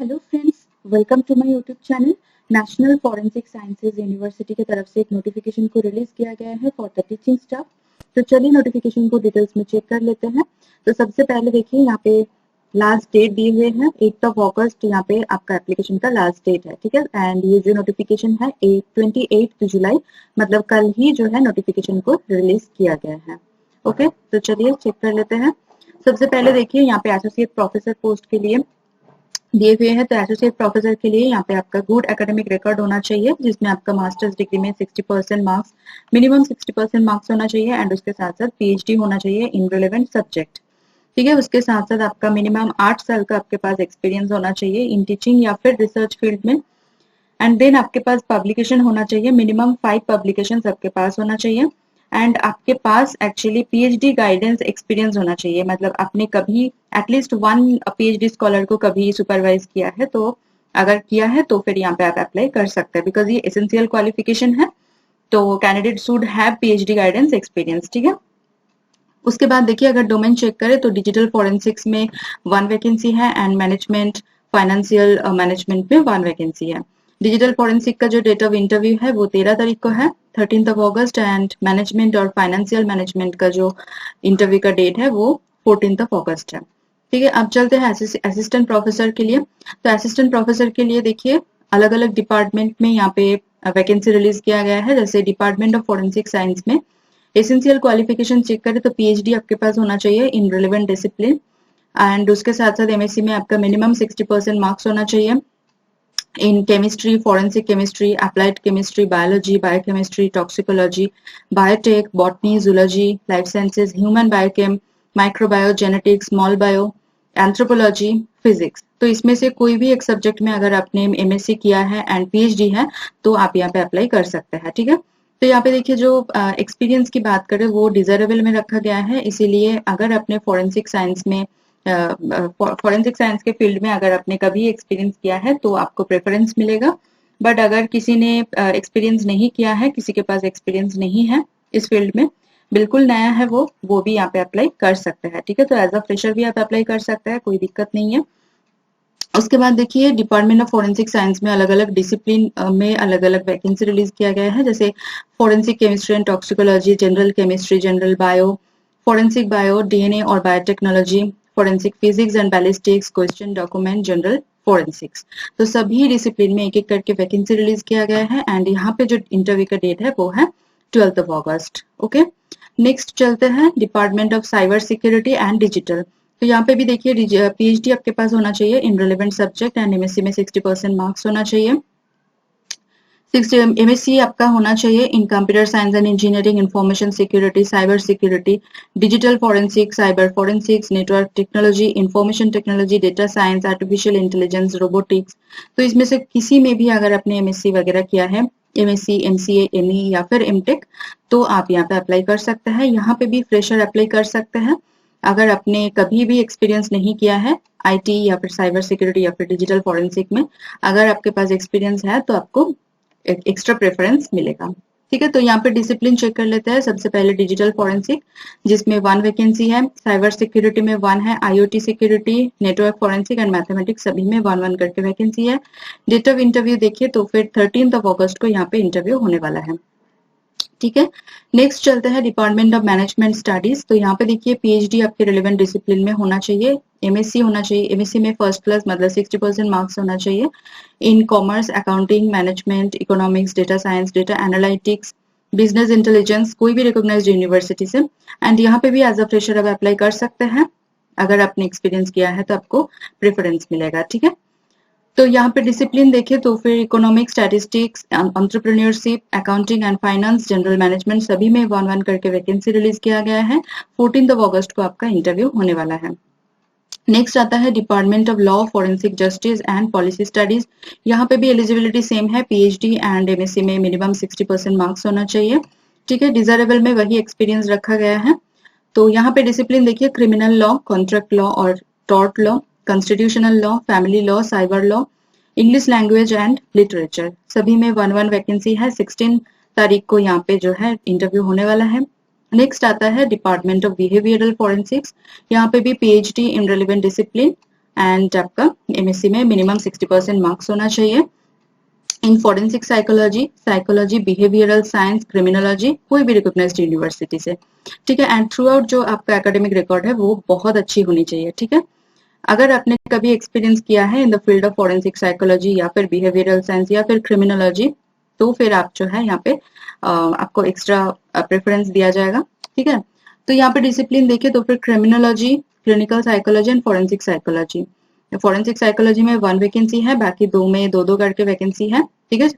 Hello friends, welcome to my YouTube channel. National Forensic Sciences University की तरफ से एक नोटिफिकेशन को रिलीज किया गया है फॉर द टीचिंग स्टाफ। तो चलिए नोटिफिकेशन को डिटेल्स में चेक कर लेते हैं। तो सबसे पहले देखिए यहाँ पे लास्ट डेट दिए हुए हैं 8 अगस्त। यहाँ पे आपका एप्लीकेशन का लास्ट डेट है, ठीक है। एंड ये जो नोटिफिकेशन है 28 जुलाई, मतलब कल ही जो है नोटिफिकेशन को रिलीज किया गया है। ओके, तो चलिए चेक कर लेते हैं। सबसे पहले देखिए यहाँ पे एसोसिएट प्रोफेसर पोस्ट के लिए दिए हुए हैं। तो एसोसिएट प्रोफेसर के लिए यहाँ पे आपका गुड एकेडमिक रिकॉर्ड होना चाहिए, जिसमें आपका मास्टर्स डिग्री में 60% मार्क्स, मिनिमम 60% मार्क्स होना चाहिए। एंड उसके साथ साथ पीएचडी होना चाहिए इन रिलेवेंट सब्जेक्ट, ठीक है। उसके साथ साथ आपका मिनिमम 8 साल का आपके पास एक्सपीरियंस होना चाहिए इन टीचिंग या फिर रिसर्च फील्ड में। एंड देन आपके पास पब्लिकेशन होना चाहिए, मिनिमम 5 पब्लिकेशन आपके पास होना चाहिए। एंड आपके पास एक्चुअली पीएचडी गाइडेंस एक्सपीरियंस होना चाहिए, मतलब आपने कभी एटलीस्ट वन पीएचडी स्कॉलर को कभी सुपरवाइज किया है। तो अगर किया है तो फिर यहाँ पे आप अप्लाई कर सकते हैं, बिकॉज ये एसेंशियल क्वालिफिकेशन है। तो candidate should have PhD guidance experience, ठीक है। उसके बाद देखिए अगर डोमेन चेक करें तो डिजिटल फॉरेंसिक्स में 1 वैकेंसी है एंड मैनेजमेंट फाइनेंशियल मैनेजमेंट में 1 वैकेंसी है। डिजिटल फॉरेंसिक का जो डेट ऑफ इंटरव्यू है वो 13 तारीख को है, 13 अगस्त। एंड मैनेजमेंट और फाइनेंशियल मैनेजमेंट का जो इंटरव्यू का डेट है वो 14 अगस्त है, ठीक है। अब चलते हैं असिस्टेंट प्रोफेसर के लिए। तो असिस्टेंट प्रोफेसर के लिए देखिए अलग अलग डिपार्टमेंट में यहाँ पे वैकेंसी रिलीज किया गया है। जैसे डिपार्टमेंट ऑफ फॉरेंसिक साइंस में एसेंशियल क्वालिफिकेशन चेक करें तो पीएचडी आपके पास होना चाहिए इन रिलेवेंट डिसिप्लिन। एंड उसके साथ साथ एमएससी में आपका मिनिमम 60% मार्क्स होना चाहिए in chemistry, forensic chemistry, applied chemistry, biology, biochemistry, toxicology, biotech, botany, zoology, life sciences, human biochem, microbio, genetics, small bio, anthropology, physics. तो इसमें से कोई भी एक सब्जेक्ट में अगर आपने एमएससी किया है एंड पीएचडी है तो आप यहाँ पे अप्लाई कर सकते हैं, ठीक है। तो यहाँ पे देखिए जो एक्सपीरियंस की बात करें वो डिजरेबल में रखा गया है, इसीलिए अगर आपने फॉरेंसिक साइंस में फॉरेंसिक साइंस के फील्ड में अगर आपने कभी एक्सपीरियंस किया है तो आपको प्रेफरेंस मिलेगा। बट अगर किसी ने एक्सपीरियंस नहीं किया है, किसी के पास एक्सपीरियंस नहीं है इस फील्ड में, बिल्कुल नया है वो भी यहाँ पे अप्लाई कर सकते हैं, ठीक है। तो एज अ फ्रेशर भी आप अप्लाई कर सकते हैं, कोई दिक्कत नहीं है। उसके बाद देखिए डिपार्टमेंट ऑफ फॉरेंसिक साइंस में अलग अलग डिसिप्लिन में अलग अलग वैकेंसी रिलीज किया गया है। जैसे forensic chemistry and toxicology, general chemistry, general bio, forensic bio, DNA और biotechnology, forensic physics and ballistics, question document, general forensics. तो सभी डिसिप्लिन में एक एक करके वैकेंसी रिलीज किया गया है। एंड यहाँ पे जो इंटरव्यू का डेट है वो है 12 अगस्त। ओके, नेक्स्ट चलते हैं department of cyber security and digital. तो यहाँ पे भी देखिए पीएचडी आपके पास होना चाहिए इन रिलेवेंट सब्जेक्ट एंड एमएससी में 60% मार्क्स होना चाहिए। 60 एमएससी आपका होना चाहिए इन computer science and engineering, information security, cyber security, digital forensic, cyber forensics, network technology, information technology, data science, artificial intelligence, robotics. तो इसमें से किसी में भी अगर आपने एमएससी वगैरह किया है, एमएससी, एमसीए, एमई या फिर एमटेक, तो आप यहाँ पे अप्लाई कर सकते हैं। यहाँ पे भी फ्रेशर अप्लाई कर सकते हैं। अगर आपने कभी भी एक्सपीरियंस नहीं किया है आईटी या फिर साइबर सिक्योरिटी या फिर डिजिटल फॉरेंसिक में, अगर आपके पास एक्सपीरियंस है तो आपको एक एक्स्ट्रा प्रेफरेंस मिलेगा, ठीक है। तो यहाँ पे डिसिप्लिन चेक कर लेते हैं। सबसे पहले डिजिटल फॉरेंसिक, जिसमें 1 वैकेंसी है, साइबर सिक्योरिटी में 1 है, IoT security, network forensic and mathematics सभी में 1-1 करके वैकेंसी है। डेट ऑफ इंटरव्यू देखिए तो फिर 13 अगस्त को यहाँ पे इंटरव्यू होने वाला है, ठीक है। नेक्स्ट चलते हैं डिपार्टमेंट ऑफ मैनेजमेंट स्टडीज। तो यहाँ पे देखिए पीएचडी आपके रिलेवेंट डिसिप्लिन में होना चाहिए, एमएससी होना चाहिए, एमएससी में फर्स्ट क्लास मतलब 60% मार्क्स होना चाहिए in commerce, accounting, management, economics, data science, data analytics, business intelligence, कोई भी रिकॉग्नाइज्ड यूनिवर्सिटी से। एंड यहाँ पे भी एज अ फ्रेशर आप अप्लाई कर सकते हैं। अगर आपने एक्सपीरियंस किया है तो आपको प्रेफरेंस मिलेगा, ठीक है। तो यहाँ पे डिसिप्लिन देखें तो फिर economics, statistics, entrepreneurship, accounting and finance, general management सभी में 1-1 करके वैकेंसी रिलीज किया गया है। 14 अगस्त को आपका इंटरव्यू होने वाला है। नेक्स्ट आता है department of law, forensic justice and policy studies. यहाँ पे भी एलिजिबिलिटी सेम है, पीएचडी एंड एमएससी में मिनिमम 60% मार्क्स होना चाहिए, ठीक है। डिजायरेबल में वही एक्सपीरियंस रखा गया है। तो यहाँ पे डिसिप्लिन देखिए क्रिमिनल लॉ, कॉन्ट्रैक्ट लॉ और tort law, constitutional law, family law, cyber law, English language and literature सभी में 1-1 वैकेंसी है। 16 तारीख को यहाँ पे जो है इंटरव्यू होने वाला है। नेक्स्ट आता है डिपार्टमेंट ऑफ बिहेवियरल फॉरेंसिक्स। यहाँ पे भी PhD in relevant discipline and आपका एमएससी में मिनिमम 60% मार्क्स होना चाहिए। In forensic psychology, psychology, behavioural science, criminology, कोई भी रिकॉग्नाइज्ड यूनिवर्सिटी से, ठीक है। एंड थ्रू आउट जो आपका एकेडमिक रिकॉर्ड है वो बहुत अच्छी होनी चाहिए, ठीक है। अगर आपने कभी एक्सपीरियंस किया है in the field of forensic psychology या फिर बिहेवियरल साइंस या फिर क्रिमिनोलॉजी, तो फिर आप जो है यहाँ पे आपको एक्स्ट्रा प्रेफरेंस दिया जाएगा, ठीक है। तो यहाँ पे डिसिप्लिन देखे तो फिर criminology, clinical psychology and forensic psychology. Forensic psychology में 1 वैकेंसी है, बाकी 2 में 2-2 करके वैकेंसी है, ठीक है।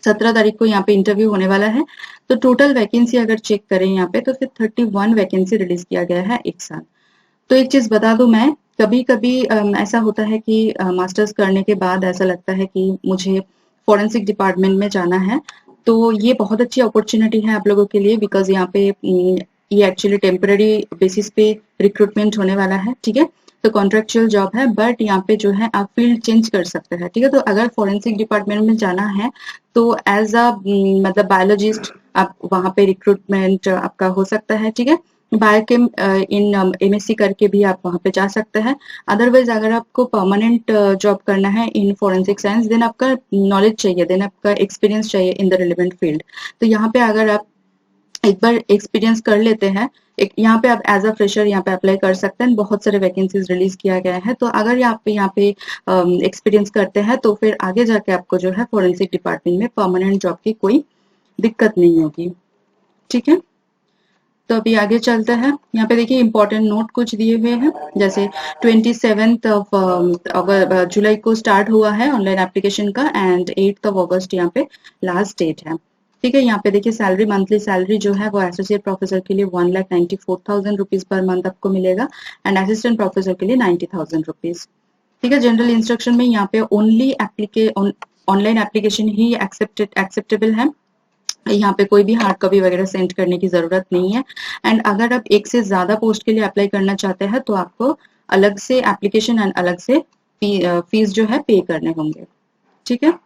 17 तारीख को यहाँ पे इंटरव्यू होने वाला है। तो टोटल वैकेंसी अगर चेक करें यहाँ पे तो फिर 31 वैकेंसी रिलीज किया गया है एक साथ। तो एक चीज बता दूं मैं, कभी कभी ऐसा होता है कि मास्टर्स करने के बाद ऐसा लगता है कि मुझे फॉरेंसिक डिपार्टमेंट में जाना है, तो ये बहुत अच्छी अपॉर्चुनिटी है आप लोगों के लिए, बिकॉज यहाँ पे ये एक्चुअली टेम्पररी बेसिस पे रिक्रूटमेंट होने वाला है, ठीक है। तो कॉन्ट्रेक्चुअल जॉब है, बट यहाँ पे जो है आप फील्ड चेंज कर सकते हैं, ठीक है। तो अगर फॉरेंसिक डिपार्टमेंट में जाना है तो एज अ मतलब बायोलॉजिस्ट आप वहां पे रिक्रूटमेंट आपका हो सकता है, ठीक है। बायोकेम इन एमएससी करके भी आप वहां पे जा सकते हैं। अदरवाइज अगर आपको परमानेंट जॉब करना है इन फॉरेंसिक साइंस, देन आपका नॉलेज चाहिए, देन आपका एक्सपीरियंस चाहिए इन द रिलेवेंट फील्ड। तो यहाँ पे अगर आप एक बार एक्सपीरियंस कर लेते हैं, एक यहाँ पे आप एज अ फ्रेशर यहाँ पे अप्लाई कर सकते हैं। बहुत सारे वैकेंसीज रिलीज किया गया है, तो अगर यहाँ पे एक्सपीरियंस करते हैं तो फिर आगे जाके आपको जो है फॉरेंसिक डिपार्टमेंट में परमानेंट जॉब की कोई दिक्कत नहीं होगी, ठीक है। तो अभी आगे चलते हैं। यहाँ पे देखिए इंपॉर्टेंट नोट कुछ दिए हुए हैं, जैसे 27 जुलाई को स्टार्ट हुआ है ऑनलाइन एप्लीकेशन का, एंड 8 अगस्त यहाँ पे लास्ट डेट है, ठीक है। यहाँ पे देखिए सैलरी, मंथली सैलरी जो है वो एसोसिएट प्रोफेसर के लिए 1,94,000 रुपीज पर मंथ आपको मिलेगा, एंड असिस्टेंट प्रोफेसर के लिए 90,000 रुपीज, ठीक है। जनरल इंस्ट्रक्शन में यहाँ पे ओनली ऑनलाइन एप्लीकेशन ही एक्सेप्टेबल है, यहाँ पे कोई भी हार्ड कॉपी वगैरह सेंड करने की जरूरत नहीं है। एंड अगर आप एक से ज्यादा पोस्ट के लिए अप्लाई करना चाहते हैं तो आपको अलग से एप्लीकेशन एंड अलग से फीस जो है पे करने होंगे, ठीक है।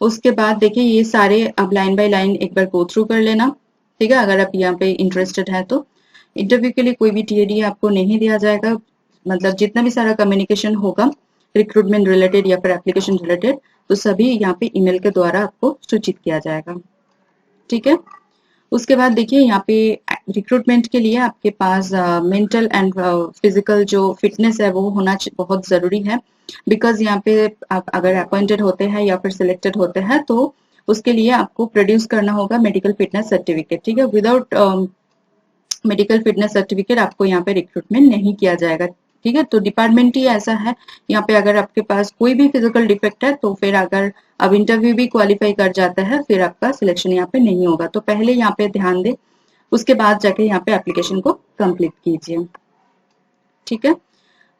उसके बाद देखिए ये सारे अब लाइन बाय लाइन एक बार गो थ्रू कर लेना, ठीक है, अगर आप यहाँ पे इंटरेस्टेड है तो। इंटरव्यू के लिए कोई भी टीएडी आपको नहीं दिया जाएगा, मतलब जितना भी सारा कम्युनिकेशन होगा रिक्रूटमेंट रिलेटेड या फिर एप्लीकेशन रिलेटेड, तो सभी यहाँ पे ईमेल के द्वारा आपको सूचित किया जाएगा, ठीक है। उसके बाद देखिए यहाँ पे रिक्रूटमेंट के लिए आपके पास मेंटल एंड फिजिकल जो फिटनेस है वो होना बहुत जरूरी है, बिकॉज यहाँ पे आप अगर अपॉइंटेड होते हैं या फिर सिलेक्टेड होते हैं तो उसके लिए आपको प्रोड्यूस करना होगा मेडिकल फिटनेस सर्टिफिकेट, ठीक है। विदाउट मेडिकल फिटनेस सर्टिफिकेट आपको यहाँ पे रिक्रूटमेंट नहीं किया जाएगा, ठीक है। तो डिपार्टमेंट ही ऐसा है, यहाँ पे अगर आपके पास कोई भी फिजिकल डिफेक्ट है तो फिर अगर अब इंटरव्यू भी क्वालिफाई कर जाता है फिर आपका सिलेक्शन यहाँ पे नहीं होगा, तो पहले यहाँ पे ध्यान दे, उसके बाद जाके यहाँ पे एप्लीकेशन को कंप्लीट कीजिए, ठीक है।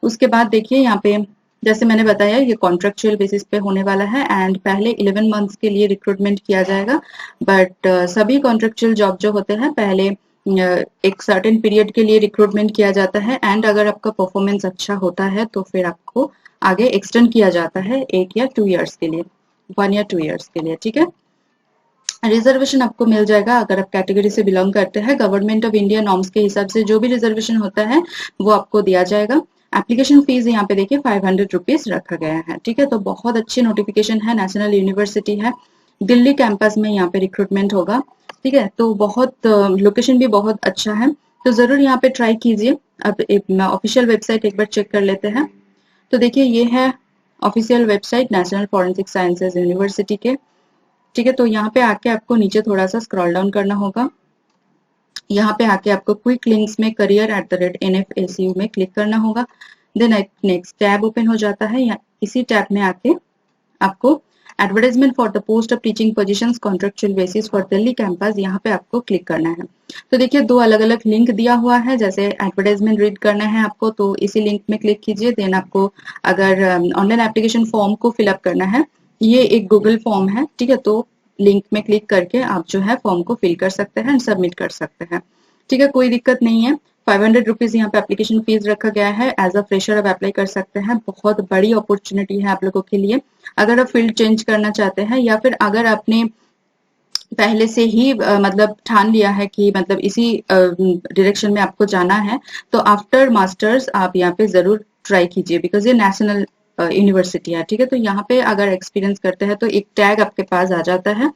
उसके बाद देखिए यहाँ पे जैसे मैंने बताया ये कॉन्ट्रेक्चुअल बेसिस पे होने वाला है, एंड पहले 11 मंथ्स के लिए रिक्रूटमेंट किया जाएगा, बट सभी कॉन्ट्रेक्चुअल जॉब जो होते हैं पहले एक सर्टेन पीरियड के लिए रिक्रूटमेंट किया जाता है, एंड अगर आपका परफॉर्मेंस अच्छा होता है तो फिर आपको आगे एक्सटेंड किया जाता है 1 या 2 ईयर्स के लिए, 1 या 2 ईयर्स के लिए, ठीक है। रिजर्वेशन आपको मिल जाएगा अगर आप कैटेगरी से बिलोंग करते हैं, गवर्नमेंट ऑफ इंडिया नॉर्म्स के हिसाब से जो भी रिजर्वेशन होता है वो आपको दिया जाएगा। एप्लीकेशन फीस यहाँ पे देखिए 500 रुपीज रखा गया है, ठीक है। तो बहुत अच्छी नोटिफिकेशन है, नेशनल यूनिवर्सिटी है, दिल्ली कैंपस में यहाँ पे रिक्रूटमेंट होगा, ठीक है। तो बहुत लोकेशन भी बहुत अच्छा है, तो जरूर यहाँ पे ट्राई कीजिए। अब ऑफिशियल वेबसाइट एक बार चेक कर लेते हैं। तो देखिए ये है official website national Forensic Sciences university के, ठीक है। तो यहाँ पे आके आपको नीचे थोड़ा सा स्क्रॉल डाउन करना होगा, यहाँ पे आके आपको क्विक लिंक्स में career@NFACU में क्लिक करना होगा, देन नेक्स्ट टैब ओपन हो जाता है। इसी टैब में आके आपको advertisement for the post of teaching positions contractual basis for Delhi campus, यहाँ पे आपको क्लिक करना है। तो देखिए 2 अलग अलग लिंक दिया हुआ है, जैसे एडवर्टाइजमेंट रीड करना है आपको तो इसी लिंक में क्लिक कीजिए, देन आपको अगर ऑनलाइन एप्लीकेशन फॉर्म को फिलअप करना है, ये एक गूगल फॉर्म है, ठीक है। तो लिंक में क्लिक करके आप जो है फॉर्म को फिल कर सकते हैं, सबमिट कर सकते हैं, ठीक है, कोई दिक्कत नहीं है। 500 रुपीज यहाँ पे एप्लीकेशन फीस रखा गया है, एज अ फ्रेशर आप अप्लाई कर सकते हैं, बहुत बड़ी अपॉर्चुनिटी है आप लोगों के लिए। अगर आप फील्ड चेंज करना चाहते हैं या फिर अगर आपने पहले से ही मतलब ठान लिया है कि मतलब इसी डायरेक्शन में आपको जाना है, तो आफ्टर मास्टर्स आप यहाँ पे ज़रूर ट्राई कीजिए, बिकॉज़ ये नेशनल यूनिवर्सिटी है, ठीक है? तो यहाँ पे अगर एक्सपीरियंस करते हैं तो एक टैग आपके पास आ जाता है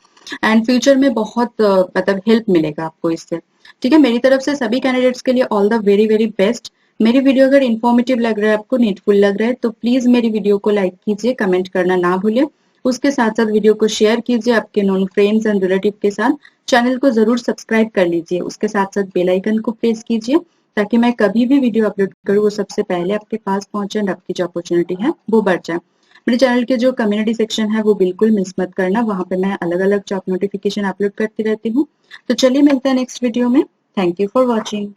एंड फ्यूचर में बहुत मतलब हेल्प मिलेगा आपको इससे, ठीक है? मेरी तरफ से सभी कैंडिडेट्स के लिए all the very very best. मेरी वीडियो अगर इन्फॉर्मेटिव लग रहा है, आपको नीडफुल लग रहा है, तो प्लीज़ मेरी वीडियो को लाइक कीजिए, कमेंट करना ना भूलें। उसके साथ-साथ वीडियो को शेयर कीजिए आपके नोन फ्रेंड्स एंड रिलेटिव के साथ। चैनल को ज़रूर सब्सक्राइब कर लीजिए। उसके साथ-साथ बेल आइकन को प्रेस कीजिए ताकि मैं कभी भी वीडियो अपलोड करूँ वो सबसे पहले आपके पास पहुंचे एंड आपकी जो अपॉर्चुनिटी है वो बढ़ जाए। मेरे चैनल के जो कम्युनिटी सेक्शन है वो बिल्कुल मिस मत करना, वहाँ पे मैं अलग-अलग जॉब नोटिफिकेशन अपलोड करती रहती हूँ। तो चलिए मिलते हैं नेक्स्ट वीडियो में। Thank you for watching.